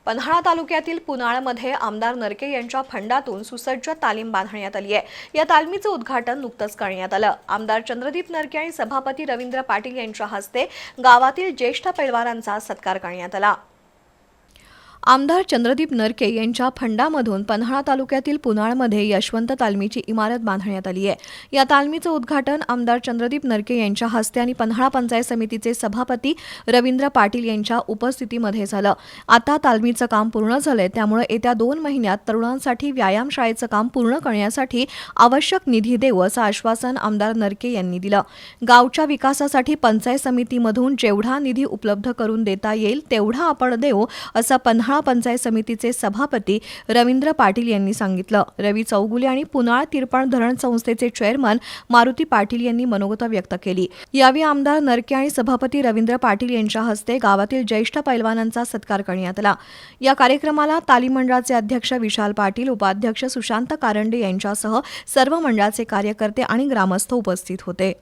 पन्हाळा तालुक्यातील पुनाळमध्ये आमदार नरके यांच्या फंडातून सुसज्ज तालीम बांधण्यात आली आहे। या तालमीचं उद्घाटन नुकतंच करण्यात आलं। आमदार चंद्रदीप नरके आणि सभापती रवींद्र पाटील यांच्या हस्ते गावातील ज्येष्ठ पैलवानांचा सत्कार करण्यात आला। आमदार चंद्रदीप नरके यांच्या फंडामधून पन्हाळा तालुक्यातील पुनाळमध्ये यशवंत तालमीची इमारत बांधण्यात आली आहे। या तालमीचं उद्घाटन आमदार चंद्रदीप नरके यांच्या हस्ते आणि पन्हाळा पंचायत समितीचे सभापती रवींद्र पाटील यांच्या उपस्थितीमध्ये झालं। आता तालमीचं काम पूर्ण झालंय, त्यामुळे येत्या 2 महिन्यात तरुणांसाठी व्यायामशाळेचं काम पूर्ण करण्यासाठी आवश्यक निधी देऊ असं आश्वासन आमदार नरके यांनी दिलं। गावच्या विकासासाठी पंचायत समितीमधून जेवढा निधी उपलब्ध करून देता येईल तेवढा आपण देऊ असं पन्हाळा पंचायत समितीचे सभापती रवींद्र पाटील यांनी सांगितलं। रवी चौगुले आणि पुनाळ तिरपण धरण संस्थेचे चेअरमन मारुती पाटील यांनी मनोगत व्यक्त केली। यावेळी आमदार नरके आणि सभापती रवींद्र पाटील यांच्या हस्ते गावातील ज्येष्ठ पैलवानांचा सत्कार करण्यात आला। या कार्यक्रमाला तालीम मंडळाचे अध्यक्ष विशाल पाटील, उपाध्यक्ष सुशांत कारंडे यांच्यासह सर्व मंडळाचे कार्यकर्ते आणि ग्रामस्थ उपस्थित होते।